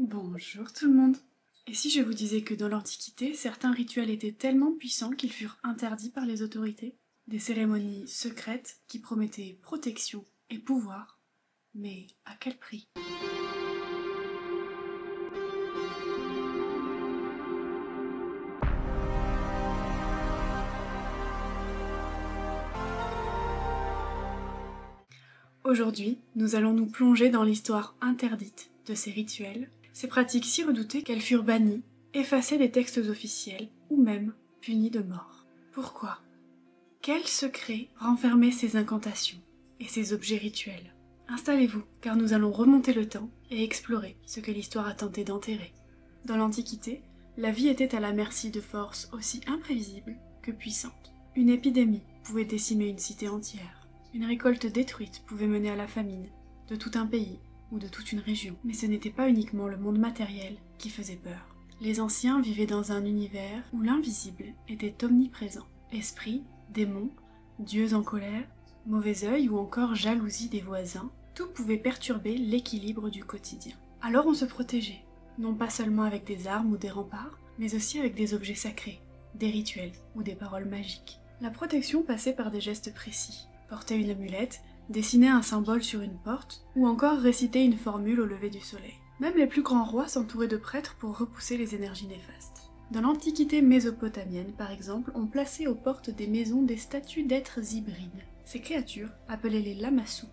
Bonjour tout le monde. Et si je vous disais que dans l'Antiquité, certains rituels étaient tellement puissants qu'ils furent interdits par les autorités? Des cérémonies secrètes qui promettaient protection et pouvoir, mais à quel prix? Aujourd'hui, nous allons nous plonger dans l'histoire interdite de ces rituels, ces pratiques si redoutées qu'elles furent bannies, effacées des textes officiels ou même punies de mort. Pourquoi? Quel secret renfermait ces incantations et ces objets rituels? Installez-vous, car nous allons remonter le temps et explorer ce que l'histoire a tenté d'enterrer. Dans l'Antiquité, la vie était à la merci de forces aussi imprévisibles que puissantes. Une épidémie pouvait décimer une cité entière. Une récolte détruite pouvait mener à la famine de tout un pays ou de toute une région. Mais ce n'était pas uniquement le monde matériel qui faisait peur. Les anciens vivaient dans un univers où l'invisible était omniprésent. Esprits, démons, dieux en colère, mauvais œil ou encore jalousie des voisins, tout pouvait perturber l'équilibre du quotidien. Alors on se protégeait, non pas seulement avec des armes ou des remparts, mais aussi avec des objets sacrés, des rituels ou des paroles magiques. La protection passait par des gestes précis. Porter une amulette, dessiner un symbole sur une porte, ou encore réciter une formule au lever du soleil. Même les plus grands rois s'entouraient de prêtres pour repousser les énergies néfastes. Dans l'Antiquité mésopotamienne, par exemple, on plaçait aux portes des maisons des statues d'êtres hybrides. Ces créatures, appelées les lamassus,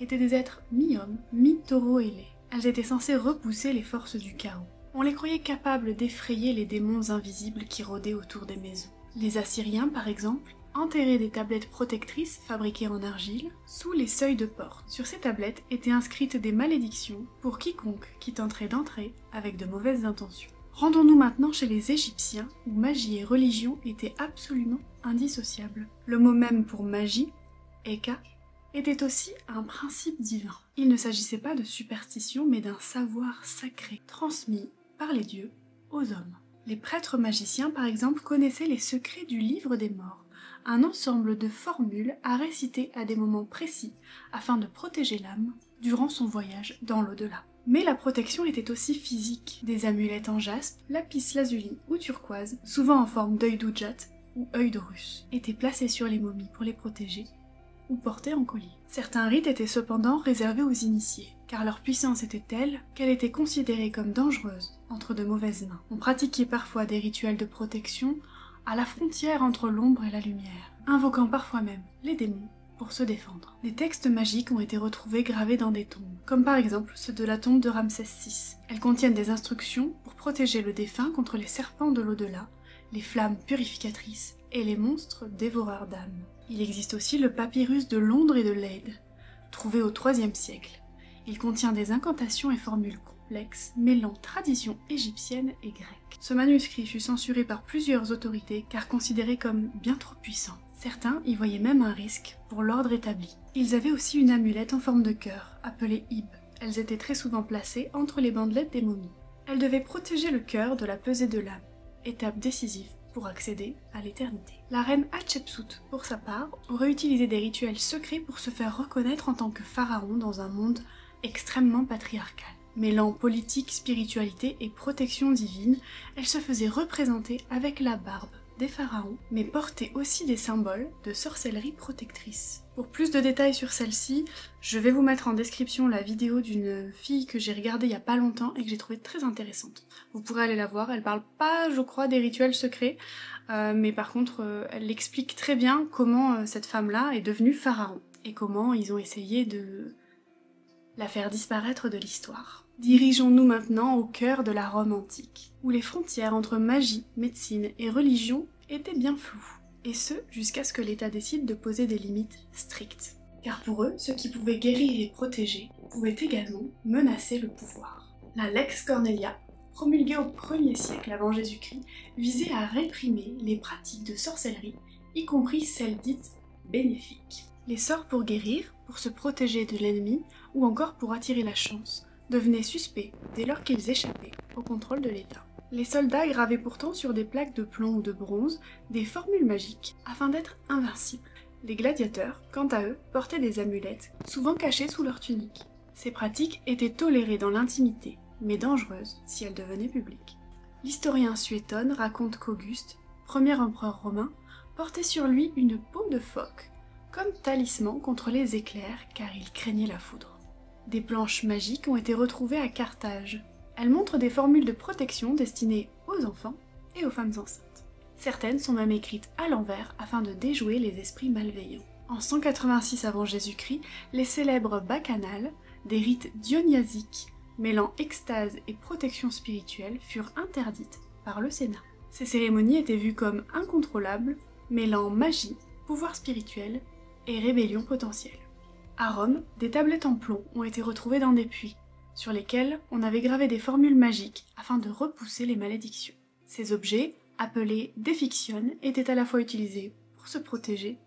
étaient des êtres mi-hommes, mi-taureaux ailés. Elles étaient censées repousser les forces du chaos. On les croyait capables d'effrayer les démons invisibles qui rôdaient autour des maisons. Les Assyriens, par exemple, enterraient des tablettes protectrices fabriquées en argile sous les seuils de porte. Sur ces tablettes étaient inscrites des malédictions pour quiconque qui tenterait d'entrer avec de mauvaises intentions. Rendons-nous maintenant chez les Égyptiens, où magie et religion étaient absolument indissociables. Le mot même pour magie, Eka, était aussi un principe divin. Il ne s'agissait pas de superstition, mais d'un savoir sacré, transmis par les dieux aux hommes. Les prêtres magiciens, par exemple, connaissaient les secrets du livre des morts, un ensemble de formules à réciter à des moments précis afin de protéger l'âme durant son voyage dans l'au-delà. Mais la protection était aussi physique. Des amulettes en jaspe, lapis lazuli ou turquoise, souvent en forme d'œil d'Oudjat ou œil d'Horus, étaient placées sur les momies pour les protéger ou portées en collier. Certains rites étaient cependant réservés aux initiés, car leur puissance était telle qu'elle était considérée comme dangereuse entre de mauvaises mains. On pratiquait parfois des rituels de protection à la frontière entre l'ombre et la lumière, invoquant parfois même les démons pour se défendre. Des textes magiques ont été retrouvés gravés dans des tombes, comme par exemple ceux de la tombe de Ramsès VI. Elles contiennent des instructions pour protéger le défunt contre les serpents de l'au-delà, les flammes purificatrices et les monstres dévoreurs d'âmes. Il existe aussi le papyrus de Londres et de Leyde, trouvé au IIIe siècle. Il contient des incantations et formules complexes mêlant tradition égyptienne et grecque. Ce manuscrit fut censuré par plusieurs autorités car considéré comme bien trop puissant. Certains y voyaient même un risque pour l'ordre établi. Ils avaient aussi une amulette en forme de cœur, appelée Ib. Elles étaient très souvent placées entre les bandelettes des momies. Elles devaient protéger le cœur de la pesée de l'âme, étape décisive pour accéder à l'éternité. La reine Hatshepsut, pour sa part, aurait utilisé des rituels secrets pour se faire reconnaître en tant que pharaon dans un monde extrêmement patriarcal. Mêlant politique, spiritualité et protection divine, elle se faisait représenter avec la barbe des pharaons, mais portait aussi des symboles de sorcellerie protectrice. Pour plus de détails sur celle-ci, je vais vous mettre en description la vidéo d'une fille que j'ai regardée il y a pas longtemps et que j'ai trouvée très intéressante. Vous pourrez aller la voir, elle parle pas, je crois, des rituels secrets, mais par contre, elle explique très bien comment cette femme-là est devenue pharaon, et comment ils ont essayé de la faire disparaître de l'histoire. Dirigeons-nous maintenant au cœur de la Rome antique, où les frontières entre magie, médecine et religion étaient bien floues, et ce jusqu'à ce que l'État décide de poser des limites strictes. Car pour eux, ce qui pouvait guérir et protéger pouvait également menacer le pouvoir. La Lex Cornelia, promulguée au 1er siècle avant Jésus-Christ, visait à réprimer les pratiques de sorcellerie, y compris celles dites bénéfiques. Les sorts pour guérir, pour se protéger de l'ennemi, ou encore pour attirer la chance, devenaient suspects dès lors qu'ils échappaient au contrôle de l'État. Les soldats gravaient pourtant sur des plaques de plomb ou de bronze des formules magiques afin d'être invincibles. Les gladiateurs, quant à eux, portaient des amulettes, souvent cachées sous leur tunique. Ces pratiques étaient tolérées dans l'intimité, mais dangereuse si elle devenait publique. L'historien Suétone raconte qu'Auguste, premier empereur romain, portait sur lui une peau de phoque, comme talisman contre les éclairs car il craignait la foudre. Des planches magiques ont été retrouvées à Carthage. Elles montrent des formules de protection destinées aux enfants et aux femmes enceintes. Certaines sont même écrites à l'envers afin de déjouer les esprits malveillants. En 186 avant Jésus-Christ, les célèbres bacchanales, des rites dionysiques mêlant extase et protection spirituelle, furent interdites par le Sénat. Ces cérémonies étaient vues comme incontrôlables, mêlant magie, pouvoir spirituel et rébellion potentielle. À Rome, des tablettes en plomb ont été retrouvées dans des puits, sur lesquels on avait gravé des formules magiques afin de repousser les malédictions. Ces objets, appelés défictionnes, étaient à la fois utilisés pour se protéger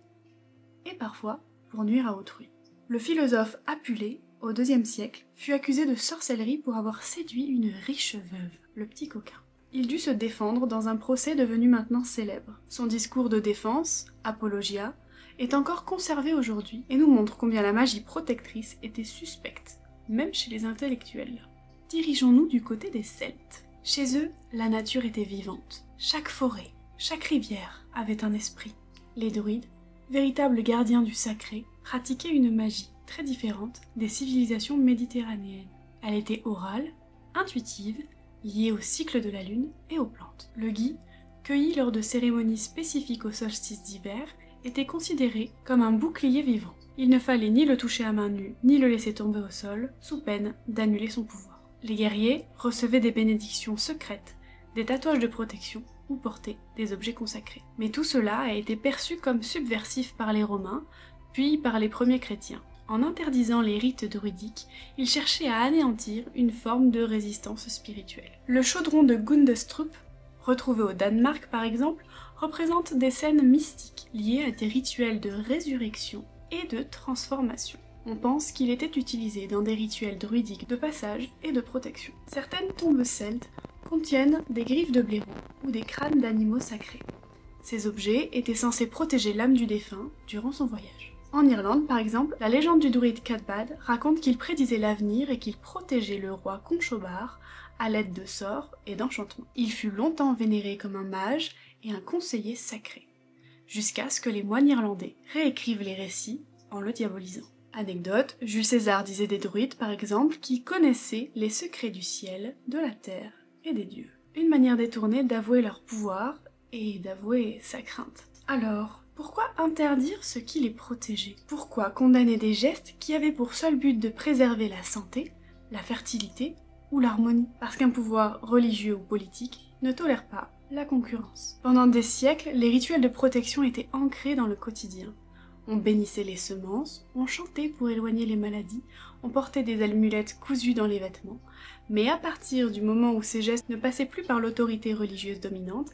et parfois pour nuire à autrui. Le philosophe Apulée, au IIe siècle, fut accusé de sorcellerie pour avoir séduit une riche veuve, le petit coquin. Il dut se défendre dans un procès devenu maintenant célèbre. Son discours de défense, Apologia, est encore conservé aujourd'hui et nous montre combien la magie protectrice était suspecte, même chez les intellectuels. Dirigeons-nous du côté des Celtes. Chez eux, la nature était vivante. Chaque forêt, chaque rivière avait un esprit. Les druides, véritables gardiens du sacré, pratiquaient une magie très différente des civilisations méditerranéennes. Elle était orale, intuitive, liée au cycle de la lune et aux plantes. Le gui, cueilli lors de cérémonies spécifiques au solstice d'hiver, était considéré comme un bouclier vivant. Il ne fallait ni le toucher à main nue, ni le laisser tomber au sol, sous peine d'annuler son pouvoir. Les guerriers recevaient des bénédictions secrètes, des tatouages de protection ou portaient des objets consacrés. Mais tout cela a été perçu comme subversif par les Romains, puis par les premiers chrétiens. En interdisant les rites druidiques, ils cherchaient à anéantir une forme de résistance spirituelle. Le chaudron de Gundestrup, retrouvé au Danemark par exemple, représente des scènes mystiques liées à des rituels de résurrection et de transformation. On pense qu'il était utilisé dans des rituels druidiques de passage et de protection. Certaines tombes celtes contiennent des griffes de blaireaux ou des crânes d'animaux sacrés. Ces objets étaient censés protéger l'âme du défunt durant son voyage. En Irlande, par exemple, la légende du druide Cathbad raconte qu'il prédisait l'avenir et qu'il protégeait le roi Conchobar à l'aide de sorts et d'enchantements. Il fut longtemps vénéré comme un mage et un conseiller sacré, jusqu'à ce que les moines irlandais réécrivent les récits en le diabolisant. Anecdote, Jules César disait des druides, par exemple, qui connaissaient les secrets du ciel, de la terre et des dieux. Une manière détournée d'avouer leur pouvoir et d'avouer sa crainte. Alors, pourquoi interdire ce qui les protégeait? Pourquoi condamner des gestes qui avaient pour seul but de préserver la santé, la fertilité ou l'harmonie? Parce qu'un pouvoir religieux ou politique ne tolère pas la concurrence. Pendant des siècles, les rituels de protection étaient ancrés dans le quotidien. On bénissait les semences, on chantait pour éloigner les maladies, on portait des amulettes cousues dans les vêtements. Mais à partir du moment où ces gestes ne passaient plus par l'autorité religieuse dominante,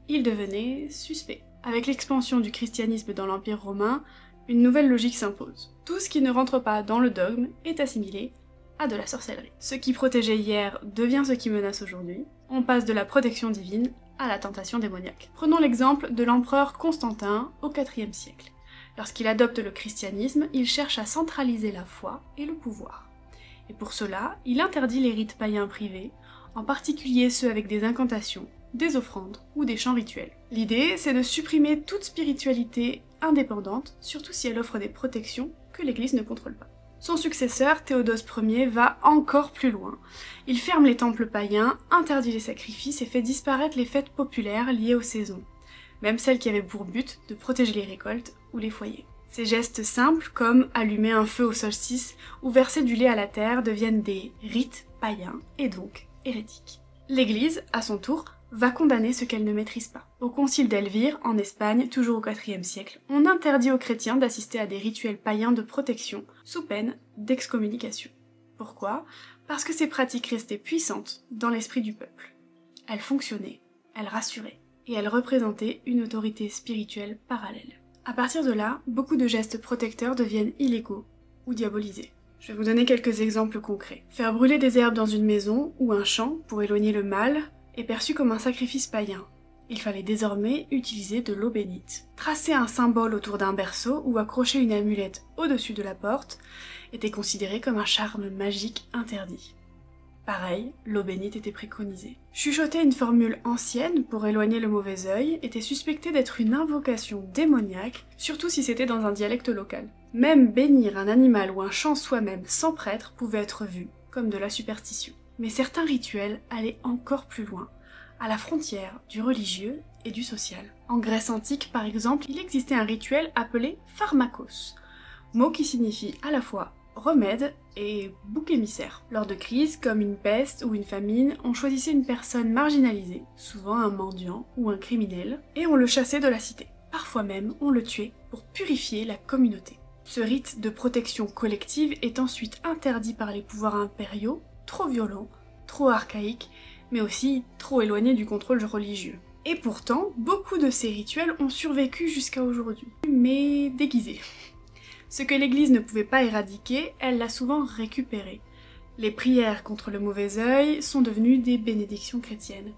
ils devenaient suspects. Avec l'expansion du christianisme dans l'Empire romain, une nouvelle logique s'impose. Tout ce qui ne rentre pas dans le dogme est assimilé à de la sorcellerie. Ce qui protégeait hier devient ce qui menace aujourd'hui. On passe de la protection divine à la tentation démoniaque. Prenons l'exemple de l'empereur Constantin au IVe siècle. Lorsqu'il adopte le christianisme, il cherche à centraliser la foi et le pouvoir. Et pour cela, il interdit les rites païens privés, en particulier ceux avec des incantations, des offrandes ou des chants rituels. L'idée, c'est de supprimer toute spiritualité indépendante, surtout si elle offre des protections que l'Église ne contrôle pas. Son successeur, Théodose Ier, va encore plus loin. Il ferme les temples païens, interdit les sacrifices et fait disparaître les fêtes populaires liées aux saisons, même celles qui avaient pour but de protéger les récoltes ou les foyers. Ces gestes simples, comme allumer un feu au solstice ou verser du lait à la terre, deviennent des rites païens et donc hérétiques. L'Église, à son tour, va condamner ce qu'elle ne maîtrise pas. Au concile d'Elvire, en Espagne, toujours au IVe siècle, on interdit aux chrétiens d'assister à des rituels païens de protection, sous peine d'excommunication. Pourquoi? Parce que ces pratiques restaient puissantes dans l'esprit du peuple. Elles fonctionnaient, elles rassuraient, et elles représentaient une autorité spirituelle parallèle. À partir de là, beaucoup de gestes protecteurs deviennent illégaux ou diabolisés. Je vais vous donner quelques exemples concrets. Faire brûler des herbes dans une maison ou un champ pour éloigner le mal est perçu comme un sacrifice païen. Il fallait désormais utiliser de l'eau bénite. Tracer un symbole autour d'un berceau ou accrocher une amulette au-dessus de la porte était considéré comme un charme magique interdit. Pareil, l'eau bénite était préconisée. Chuchoter une formule ancienne pour éloigner le mauvais œil était suspecté d'être une invocation démoniaque, surtout si c'était dans un dialecte local. Même bénir un animal ou un champ soi-même sans prêtre pouvait être vu comme de la superstition. Mais certains rituels allaient encore plus loin, à la frontière du religieux et du social. En Grèce antique, par exemple, il existait un rituel appelé pharmakos, mot qui signifie à la fois remède et bouc émissaire. Lors de crises comme une peste ou une famine, on choisissait une personne marginalisée, souvent un mendiant ou un criminel, et on le chassait de la cité. Parfois même, on le tuait pour purifier la communauté. Ce rite de protection collective est ensuite interdit par les pouvoirs impériaux, trop violents, trop archaïques, mais aussi trop éloignés du contrôle religieux. Et pourtant, beaucoup de ces rituels ont survécu jusqu'à aujourd'hui, mais déguisés. Ce que l'Église ne pouvait pas éradiquer, elle l'a souvent récupéré. Les prières contre le mauvais œil sont devenues des bénédictions chrétiennes.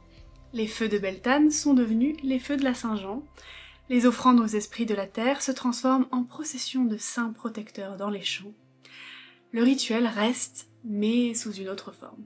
Les feux de Beltane sont devenus les feux de la Saint-Jean. Les offrandes aux esprits de la terre se transforment en processions de saints protecteurs dans les champs. Le rituel reste, mais sous une autre forme.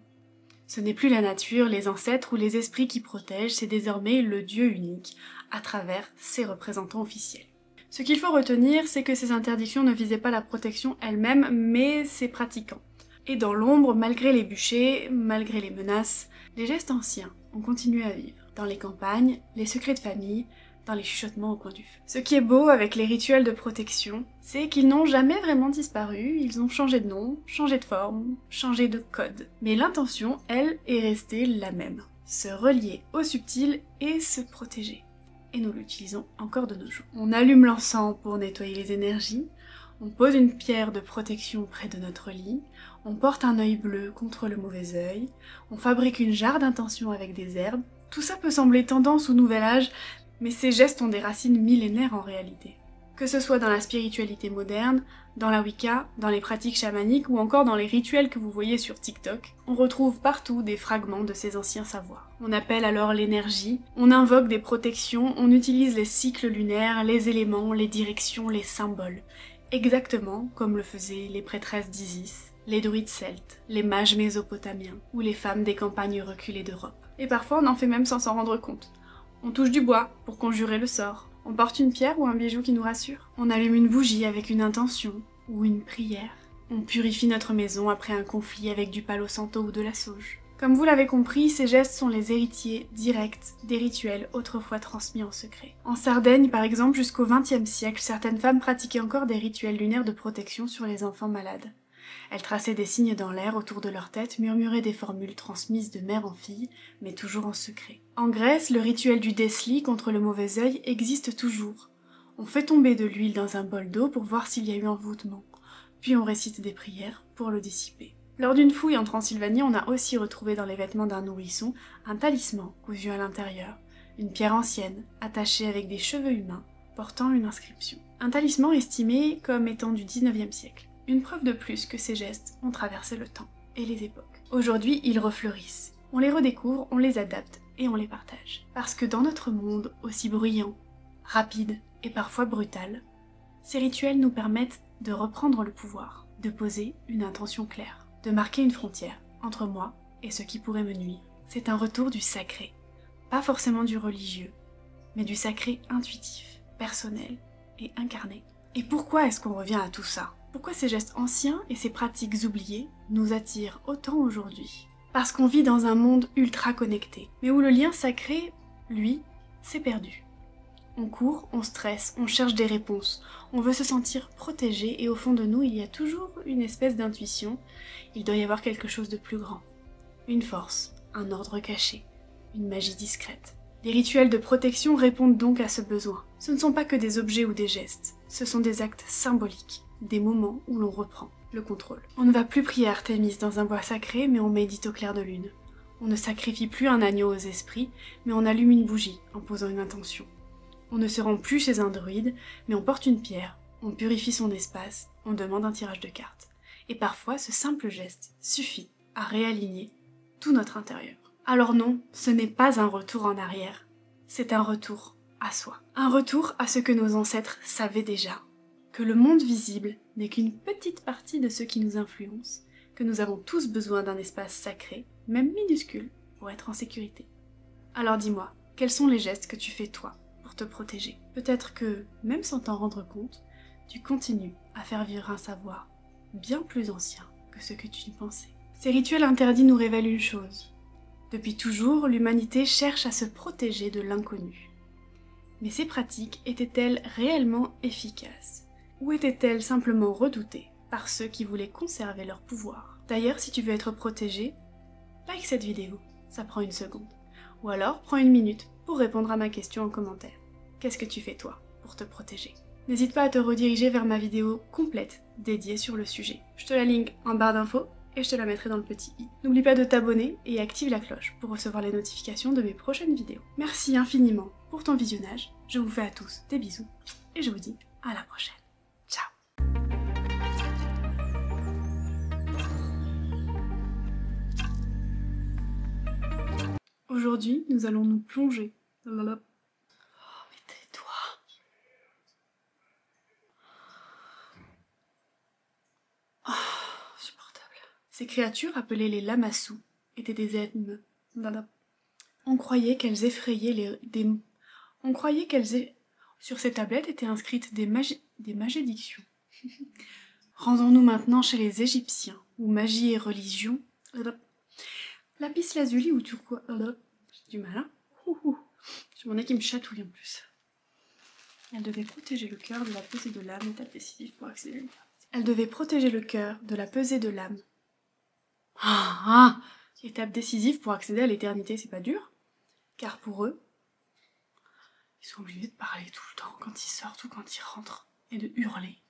Ce n'est plus la nature, les ancêtres ou les esprits qui protègent, c'est désormais le Dieu unique, à travers ses représentants officiels. Ce qu'il faut retenir, c'est que ces interdictions ne visaient pas la protection elle-même, mais ses pratiquants. Et dans l'ombre, malgré les bûchers, malgré les menaces, les gestes anciens ont continué à vivre. Dans les campagnes, les secrets de famille, dans les chuchotements au coin du feu. Ce qui est beau avec les rituels de protection, c'est qu'ils n'ont jamais vraiment disparu, ils ont changé de nom, changé de forme, changé de code. Mais l'intention, elle, est restée la même. Se relier au subtil et se protéger. Et nous l'utilisons encore de nos jours. On allume l'encens pour nettoyer les énergies, on pose une pierre de protection près de notre lit, on porte un œil bleu contre le mauvais œil, on fabrique une jarre d'intention avec des herbes. Tout ça peut sembler tendance ou nouvel âge, mais ces gestes ont des racines millénaires en réalité. Que ce soit dans la spiritualité moderne, dans la Wicca, dans les pratiques chamaniques ou encore dans les rituels que vous voyez sur TikTok, on retrouve partout des fragments de ces anciens savoirs. On appelle alors l'énergie, on invoque des protections, on utilise les cycles lunaires, les éléments, les directions, les symboles, exactement comme le faisaient les prêtresses d'Isis, les druides celtes, les mages mésopotamiens ou les femmes des campagnes reculées d'Europe. Et parfois on en fait même sans s'en rendre compte. On touche du bois pour conjurer le sort. On porte une pierre ou un bijou qui nous rassure. On allume une bougie avec une intention ou une prière. On purifie notre maison après un conflit avec du palo santo ou de la sauge. Comme vous l'avez compris, ces gestes sont les héritiers directs des rituels autrefois transmis en secret. En Sardaigne, par exemple, jusqu'au XXe siècle, certaines femmes pratiquaient encore des rituels lunaires de protection sur les enfants malades. Elles traçaient des signes dans l'air autour de leur tête, murmuraient des formules transmises de mère en fille, mais toujours en secret. En Grèce, le rituel du desli contre le mauvais œil existe toujours. On fait tomber de l'huile dans un bol d'eau pour voir s'il y a eu envoûtement, puis on récite des prières pour le dissiper. Lors d'une fouille en Transylvanie, on a aussi retrouvé dans les vêtements d'un nourrisson un talisman cousu à l'intérieur, une pierre ancienne, attachée avec des cheveux humains, portant une inscription. Un talisman estimé comme étant du XIXe siècle. Une preuve de plus que ces gestes ont traversé le temps et les époques. Aujourd'hui, ils refleurissent. On les redécouvre, on les adapte et on les partage. Parce que dans notre monde aussi bruyant, rapide et parfois brutal, ces rituels nous permettent de reprendre le pouvoir, de poser une intention claire, de marquer une frontière entre moi et ce qui pourrait me nuire. C'est un retour du sacré, pas forcément du religieux, mais du sacré intuitif, personnel et incarné. Et pourquoi est-ce qu'on revient à tout ça ? Pourquoi ces gestes anciens et ces pratiques oubliées nous attirent autant aujourd'hui ? Parce qu'on vit dans un monde ultra connecté, mais où le lien sacré, lui, s'est perdu. On court, on stresse, on cherche des réponses, on veut se sentir protégé et au fond de nous, il y a toujours une espèce d'intuition, il doit y avoir quelque chose de plus grand. Une force, un ordre caché, une magie discrète. Les rituels de protection répondent donc à ce besoin. Ce ne sont pas que des objets ou des gestes, ce sont des actes symboliques. Des moments où l'on reprend le contrôle. On ne va plus prier Artémis dans un bois sacré, mais on médite au clair de lune. On ne sacrifie plus un agneau aux esprits, mais on allume une bougie en posant une intention. On ne se rend plus chez un druide, mais on porte une pierre, on purifie son espace, on demande un tirage de cartes. Et parfois, ce simple geste suffit à réaligner tout notre intérieur. Alors non, ce n'est pas un retour en arrière, c'est un retour à soi. Un retour à ce que nos ancêtres savaient déjà. Que le monde visible n'est qu'une petite partie de ce qui nous influence, que nous avons tous besoin d'un espace sacré, même minuscule, pour être en sécurité. Alors dis-moi, quels sont les gestes que tu fais toi pour te protéger? Peut-être que, même sans t'en rendre compte, tu continues à faire vivre un savoir bien plus ancien que ce que tu pensais. Ces rituels interdits nous révèlent une chose. Depuis toujours, l'humanité cherche à se protéger de l'inconnu. Mais ces pratiques étaient-elles réellement efficaces? Ou étaient-elles simplement redoutées par ceux qui voulaient conserver leur pouvoir? D'ailleurs, si tu veux être protégé, like cette vidéo, ça prend 1 seconde. Ou alors, prends 1 minute pour répondre à ma question en commentaire. Qu'est-ce que tu fais toi pour te protéger? N'hésite pas à te rediriger vers ma vidéo complète dédiée sur le sujet. Je te la link en barre d'infos et je te la mettrai dans le petit i. N'oublie pas de t'abonner et active la cloche pour recevoir les notifications de mes prochaines vidéos. Merci infiniment pour ton visionnage, je vous fais à tous des bisous et je vous dis à la prochaine. Ciao. Aujourd'hui, nous allons nous plonger. Oh, mais tais-toi. Supportable. Ces créatures, appelées les lamassus, étaient des êtres. On croyait qu'elles effrayaient les démons. On croyait qu'elles sur ces tablettes étaient inscrites des malédictions. Rendons-nous maintenant chez les Égyptiens, où magie et religion. Lapis lazuli ou turquoise. J'ai du mal, hein. J'ai mon nez qui me chatouille en plus. Elle devait protéger le cœur de la pesée de l'âme, étape décisive pour accéder. Elle devait protéger le cœur de la pesée de l'âme. Étape décisive pour accéder à l'éternité, c'est pas dur? Car pour eux, ils sont obligés de parler tout le temps, quand ils sortent ou quand ils rentrent, et de hurler.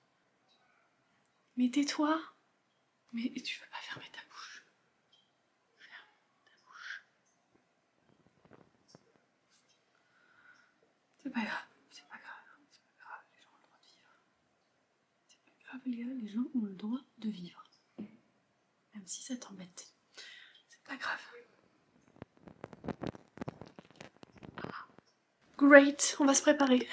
Mais tais-toi! Mais tu veux pas fermer ta bouche? Ferme ta bouche. C'est pas grave, c'est pas grave, c'est pas grave, les gens ont le droit de vivre. C'est pas grave, les gars, les gens ont le droit de vivre. Même si ça t'embête. C'est pas grave. Great, on va se préparer.